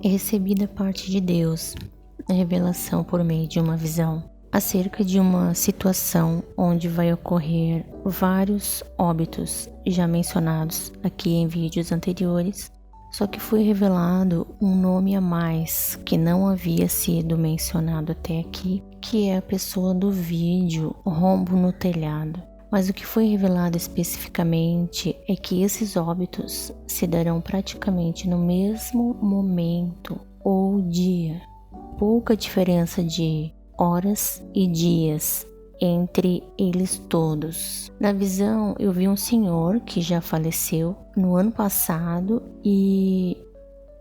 Recebi da parte de Deus a revelação por meio de uma visão acerca de uma situação onde vai ocorrer vários óbitos já mencionados aqui em vídeos anteriores, só que foi revelado um nome a mais que não havia sido mencionado até aqui, que é a pessoa do vídeo Rombo no Telhado. Mas o que foi revelado especificamente é que esses óbitos se darão praticamente no mesmo momento ou dia. Pouca diferença de horas e dias entre eles todos. Na visão, eu vi um senhor que já faleceu no ano passado e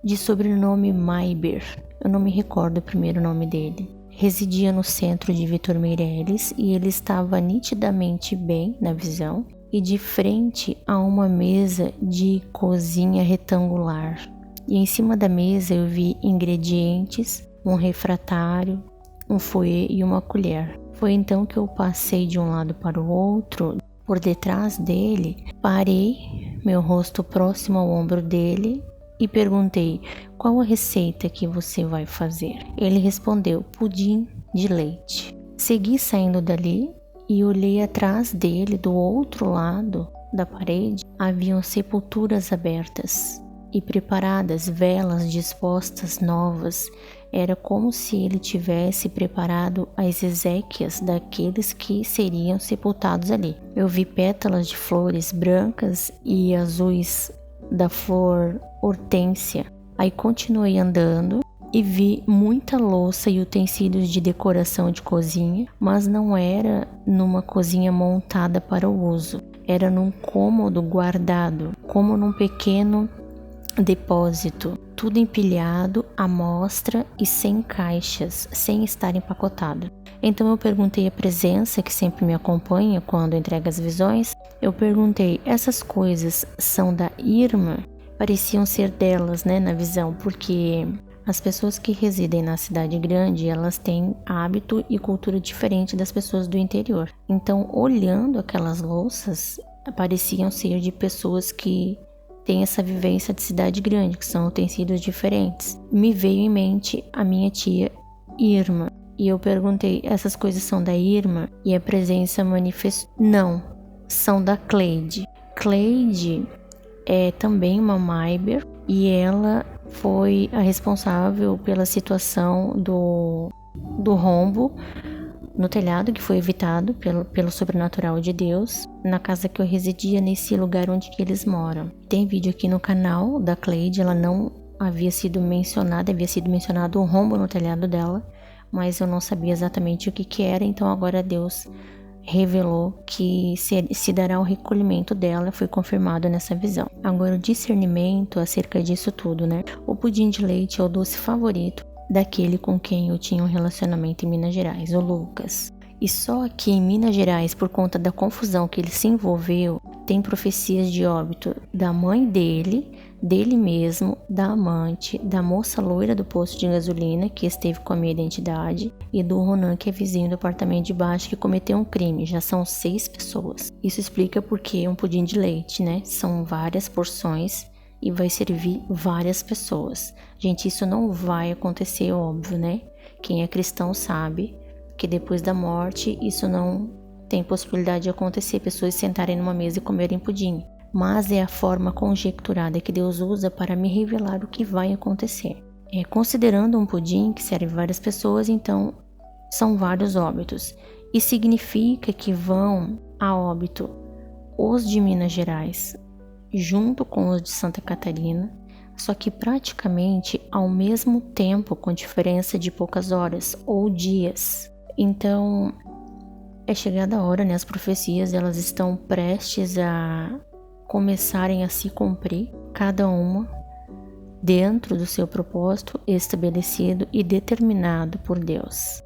de sobrenome Maiber. Eu não me recordo o primeiro nome dele. Residia no centro de Vitor Meireles e ele estava nitidamente bem na visão e de frente a uma mesa de cozinha retangular. E em cima da mesa eu vi ingredientes, um refratário, um fouet e uma colher. Foi então que eu passei de um lado para o outro, por detrás dele, parei, meu rosto próximo ao ombro dele e perguntei: qual a receita que você vai fazer? Ele respondeu: pudim de leite. Segui saindo dali e olhei atrás dele, do outro lado da parede, haviam sepulturas abertas e preparadas, velas dispostas novas. Era como se ele tivesse preparado as exéquias daqueles que seriam sepultados ali. Eu vi pétalas de flores brancas e azuis da flor hortênsia. Aí continuei andando e vi muita louça e utensílios de decoração de cozinha, mas não era numa cozinha montada para o uso. Era num cômodo guardado, como num pequeno depósito, tudo empilhado à mostra e sem caixas, sem estar empacotado. Então eu perguntei à presença que sempre me acompanha quando entrega as visões, eu perguntei: essas coisas são da Irma? Pareciam ser delas, na visão, porque as pessoas que residem na cidade grande, elas têm hábito e cultura diferente das pessoas do interior. Então, olhando aquelas louças, pareciam ser de pessoas que têm essa vivência de cidade grande, que são utensílios diferentes. Me veio em mente a minha tia Irma, e eu perguntei: essas coisas são da Irma? E a presença manifestou: não, são da Cleide. Cleide é também uma Maiber e ela foi a responsável pela situação do rombo no telhado, que foi evitado pelo sobrenatural de Deus, na casa que eu residia, nesse lugar onde que eles moram. Tem vídeo aqui no canal da Cleide, ela não havia sido mencionada, havia sido mencionado um rombo no telhado dela, mas eu não sabia exatamente o que era, então agora Deus revelou que se dará o recolhimento dela, foi confirmado nessa visão. Agora, o discernimento acerca disso tudo, O pudim de leite é o doce favorito daquele com quem eu tinha um relacionamento em Minas Gerais, o Lucas. E só aqui em Minas Gerais, por conta da confusão que ele se envolveu, tem profecias de óbito da mãe dele mesmo, da amante, da moça loira do posto de gasolina que esteve com a minha identidade e do Ronan, que é vizinho do apartamento de baixo, que cometeu um crime. Já são 6 pessoas. Isso explica porque um pudim de leite, São várias porções e vai servir várias pessoas. Gente, isso não vai acontecer, óbvio, Quem é cristão sabe que depois da morte isso não tem possibilidade de acontecer, pessoas sentarem numa mesa e comerem pudim. Mas é a forma conjecturada que Deus usa para me revelar o que vai acontecer. Considerando um pudim que serve várias pessoas, então são vários óbitos. E significa que vão a óbito os de Minas Gerais, junto com os de Santa Catarina, só que praticamente ao mesmo tempo, com diferença de poucas horas ou dias. Então, é chegada a hora, as profecias elas estão prestes a começarem a se cumprir, cada uma dentro do seu propósito estabelecido e determinado por Deus.